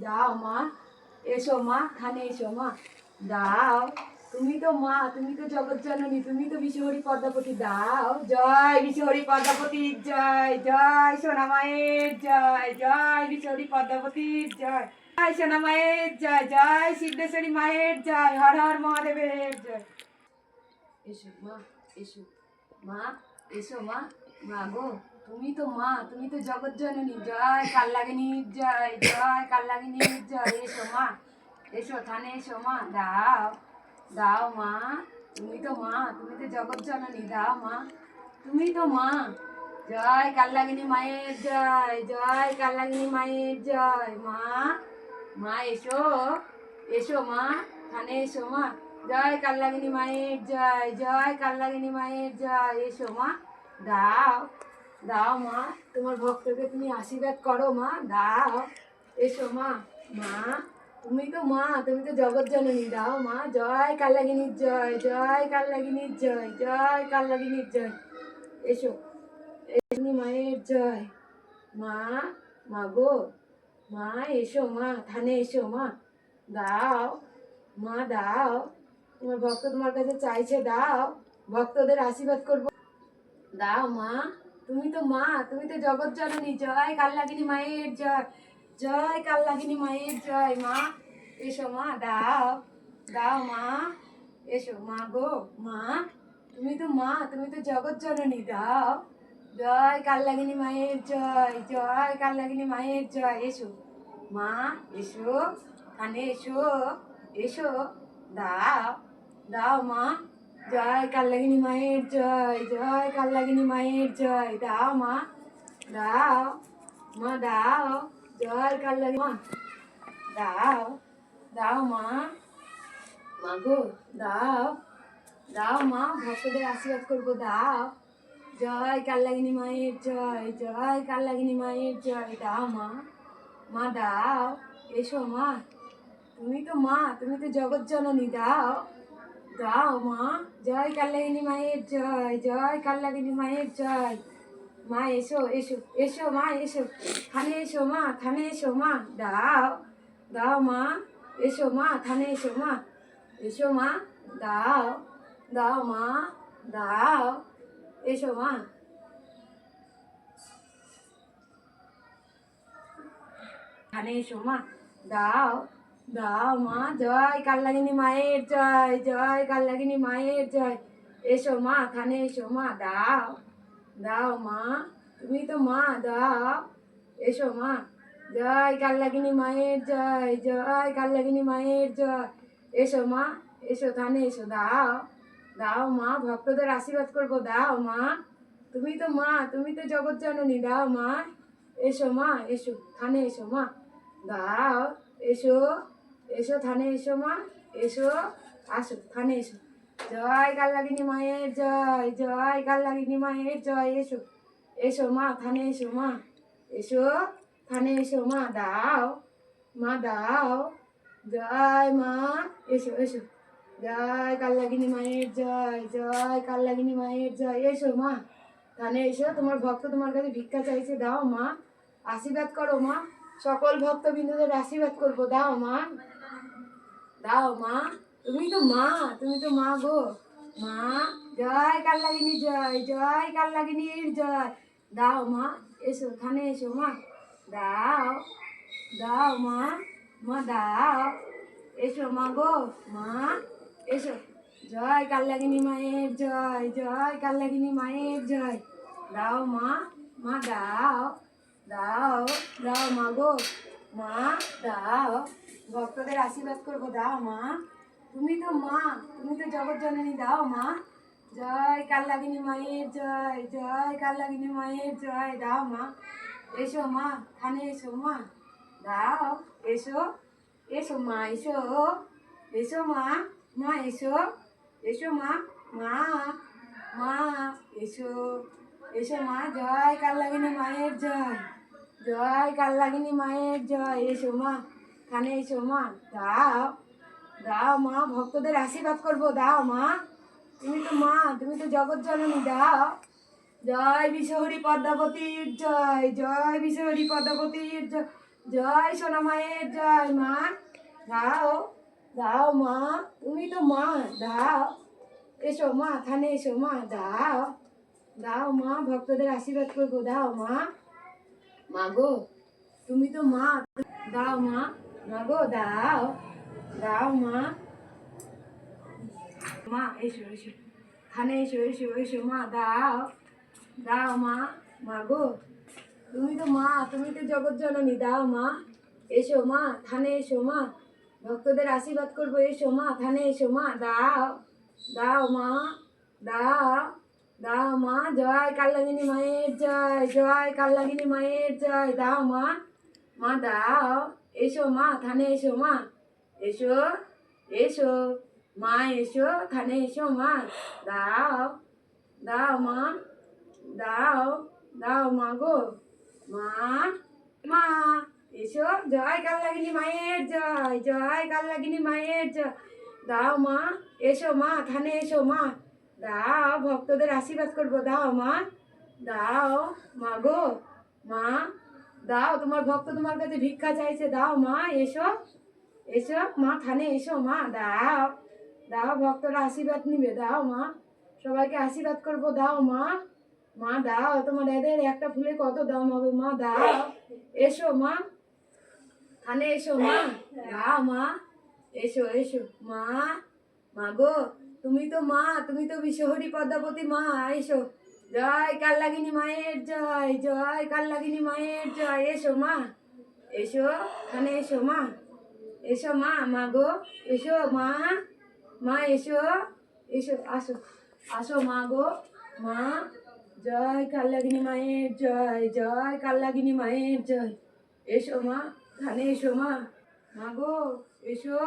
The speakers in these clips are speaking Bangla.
দাও মা, এসো মা, খানে এসো মা, দাও। তুমি তো মা, তুমি তো জগৎ জননী, তুমি তো বিশ্বহরি পদ্মাবতী, দাও। জয় বিশ্বহরি পদ্মাবতীর জয়, জয় সোনা মায়ের জয়, জয় বিশ্বহরি পদ্মাবতীর জয়, জয় সোনা মায়ের জয়, জয় সিদ্ধেশ্বরী মায়ের জয়, হর হর মহাদেবের জয়। এসো মা, এসো মা, এসো মা, মা গো, তুমি তো মা, তুমি তো জগৎ জননী, জয় কাল্লাগিনীর জয়, জয় কাল্লাগিনীর জয়। এসো মা, এসো থানে এসো মা, দাও। দাও মা, তুমি তো মা, তুমি তো জগৎ জননী, দাও মা, তুমি তো মা। জয় কাল্লাগিনী মায়ের জয়, জয় কাল্লাগিনী মায়ের জয়। মা, মা এসো, এসো মা, থানে এসো মা, জয় কাল্লাগিনী মায়ের জয়, জয় কাল্লাগিনী মায়ের জয়। এসো মা, দাও। দাও মা, তোমার ভক্তকে তুমি আশীর্বাদ করো মা, দাও। এসো মা, মা, তুমি তো মা, তুমি তো জগৎ জননী, দাও মা। জয় কাল্লাগিনীর জয়, জয় কাল্লাগিনীর জয়, জয় কাল্লাগিনীর জয়। এসো, এসনি মায়ের জয়। মা, মা গো, মা এসো মা, থানে এসো মা, দাও। মা দাও, তোমার ভক্ত তোমার কাছে চাইছে, দাও। ভক্তদের আশীর্বাদ করবো, দাও মা। তুমি তো মা, তুমি তো জগৎ জননী, জয় কাল্লাগিনী মায়ের জয়, জয় কাল্লাগিনী মায়ের জয়। মা এসো মা, দাও। দাও মা, এসো মা গো, মা, তুমি তো মা, তুমি তো জগৎ জননী, দাও। জয় কাল্লাগিনী মায়ের জয়, জয় কাল্লাগিনী মায়ের জয়। এসো মা, এসো, কানে এসো, এসো, দাও। দাও মা, জয় কাল্লাগিনী মায়ের জয়, জয় কাল্লাগিনী মায়ের জয়। দাও মা, দাও। মা দাও, জয় কাল্লাগিনী মা, দাও। দাও মা, মা গো, দাও। দাও মা, ভক্তদের আশীর্বাদ করবো, দাও। জয় কাল্লাগিনী মায়ের জয়, জয় কাল্লাগিনী মায়ের জয়। দাও মা, মা দাও। এসো মা, তুমি তো মা, তুমি তো জগৎ জননী, দাও। দাও মা, জয় কাল্লাগিনী মায়ের জয়, জয় কাল্লাগিনী মায়ের জয়। মা এসো, এসো, এসো মা, এসো, থানে এসো মা, থানে এসো মা, দাও। দাও মা, এসো মা, থানে এসো মা, এসো মা, দাও। দাও মা, দাও। এসো মা, থানে এসো মা, দাও। দাও মা, জয় কাল্লাগিনী মায়ের জয়, জয় কাল্লাগিনী মায়ের জয়। এসো মা, থানে এসো মা, দাও। দাও মা, তুমি তো মা, দাও। এসো মা, জয় কাল্লাগিনী মায়ের জয়, জয় কাল্লাগিনী মায়ের জয়। এসো মা, এসো থানে এসো, দাও। দাও মা, ভক্তদের আশীর্বাদ করবো, দাও মা। তুমি তো মা, তুমি তো জগৎ জননী, দাও মা। এসো মা, এসো, থানে এসো মা, দাও। এসো, এসো থানে এসো মা, এসো, আসো থানে এসো। জয় কাল্লাগিনী মায়ের জয়, জয় কাল্লাগিনী মায়ের জয়। এসো, এসো মা, থানে এসো মা, এসো, থানে এসো মা, দাও। মা দাও। জয় মা, এসো, এসো, জয় কাল্লাগিনী মায়ের জয়, জয় কাল্লাগিনী মায়ের জয়। এসো মা, থানে এসো, তোমার ভক্ত তোমার কাছে ভিক্ষা চাইছে, দাও মা। আশীর্বাদ করো মা, সকল ভক্তবৃন্দদের আশীর্বাদ করবো, দাও মা। দাও মা, তুমি তো মা, তুমি তো মা গো, মা। জয় কাল্লাগিনী জয়, জয় কাল্লাগিনীর জয়। দাও মা, এসো থানে এসো মা, দাও। দাও মা, মা দাও। এসো মা গো, মা, এসো। জয় কাল্লাগিনী মায়ের জয়, জয় কাল্লাগিনী মায়ের জয়। দাও মা, মা দাও। দাও। দাও মা গো, মা দাও। ভক্তদের আশীর্বাদ করবো, দাও মা। তুমি তো মা, তুমি তো জগৎ জননী, দাও মা। জয় কাল্লাগিনী মায়ের জয়, জয় কাল্লাগিনী মায়ের জয়। দাও মা, এসো মা, থানে এসো মা, দাও। এসো, এসো মা, এসো, এসো মা, মা এসো, এসো মা, মা, মা এসো, এসো মা। জয় কাল্লাগিনী মায়ের জয়, জয় কাল্লাগিনী মায়ের জয়। এসো মা, থানে এসো মা, দাও। দাও মা, ভক্তদের আশীর্বাদ করবো, দাও মা। তুমি তো মা, তুমি তো জগৎ জননী, দাও। জয় বিশ্বহরি পদ্মাবতীর জয়, জয় বিশ্বহরি পদ্মাবতীর জয়, জয় সোনা মায়ের জয় মা দাও দাও মা তুমি তো মা দাও এসো মা থানে এসো মা দাও দাও মা ভক্তদের আশীর্বাদ করবো দাও মা মা গো তুমি তো মা দাও মা মা গো দাও দাও মা মা এসো এসো থানে এসো এসো এসো মা দাও দাও মা মা গো তুমি তো মা তুমি তো জগৎ জননী দাও মা এসো মা থানে এসো মা ভক্তদের আশীর্বাদ করবো এসো মা থানে এসো মা দাও দাও মা দাও দাও মা জয় কাল্লাগিনী মায়ের জয় জয় কাল্লাগিনী মায়ের জয় দাও মা মা দাও এসো মা থানে এসো মা এসো এসো মা এসো থানে এসো মা দাও দাও মা দাও দাও মা গো মা মা এসো জয় কাল্লাগিনী মায়ের জয় জয় কাল্লাগিনী মায়ের জয় দাও মা এসো মা থানে এসো মা দাও ভক্তদের আশীর্বাদ করবো দাও মা দাও মা গো মা দাও তোমার ভক্ত তোমার কাছে ভিক্ষা চাইছে দাও মা এসো এসো মা থানে এসো মা দাও দাও ভক্তরা আশীর্বাদ নিবে দাও মা সবাইকে আশীর্বাদ করবো দাও মা মা দাও তোমার এদের একটা ফুলে কত দাম হবে মা দাও এসো মা থানে এসো মা দাও মা এসো এসো মা মা গো তুমি তো মা তুমি তো বিশ্বহরি পদ্মাবতী মা এসো জয় কাল্লাগিনী মায়ের জয় জয় কাল্লাগিনী মায়ের জয় এসো মা এসো থানে এসো মা এসো মা মা গো এসো মা মা এসো এসো আসো আসো মা গো মা জয় কাল্লাগিনী মায়ের জয় জয় কাল্লাগিনী মায়ের জয় এসো মা থানে এসো মা মা গো এসো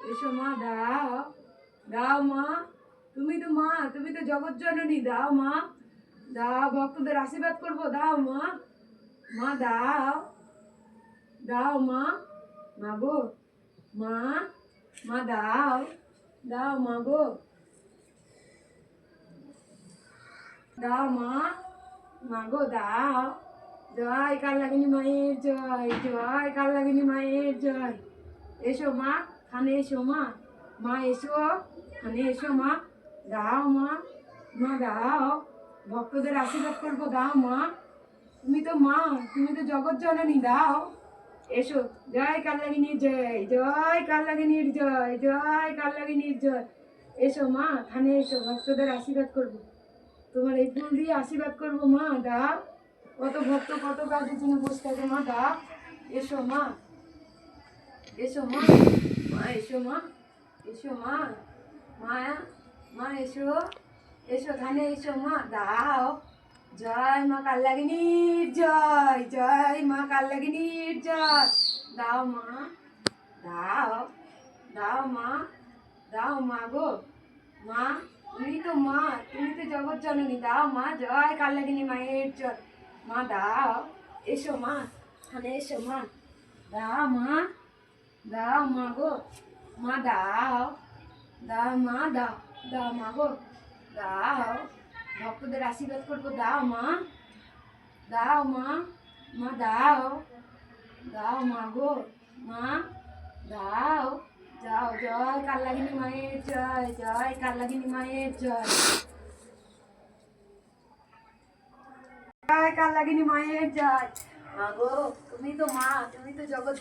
এসো মা দাও দাও মা তুমি তো জগৎ জননী দাও মা দাও ভক্তদের আশীর্বাদ করবো দাও মা মা দাও দাও মা মা গো মা মা দাও দাও মা গো দাও মা মা গো দাও জয় কাল্লাগিনী মায়ের জয় জয় কাল্লাগিনী মায়ের জয় এসো মা থানে এসো মা মা এসো থানে এসো মা দাও মা মা দাও ভক্তদের আশীর্বাদ করবো দাও মা তুমি তো জগৎ জননী দাও এসো জয় কাল্লাগিনীর জয় জয় কাল্লাগিনীর জয় জয় কাল্লাগিনীর জয় এসো মা থানে এসো ভক্তদের আশীর্বাদ করবো তোমার এই ফুল দিয়ে আশীর্বাদ করবো মা দাও কত ভক্ত কত কাজের জন্য বসে থাকে মা দাও এসো মা এসো মা মা এসো মা এসো মা মা মা এসো এসো থানে এসো মা দাও জয় মা কাল্লাগিনীর জয় জয় মা কাল্লাগিনীর জয় দাও মা দাও দাও মা দাও মা গো মা তুমি তো জগৎ জননী দাও মা জয় কাল্লাগিনী মায়ের জয় মা দাও এসো মা থানে এসো মা দাও মা গো মা দাও দাও মা দাও দাও মা গো দাও ভক্তদের আশীর্বাদ করবো দাও মা মা দাও দাও মা গো মা দাও যাও জয় কাল্লাগিনী মায়ের জয় জয় কাল্লাগিনী মায়ের জয় জয় কাল্লাগিনী মায়ের জয় মা গো তুমি তো জগৎ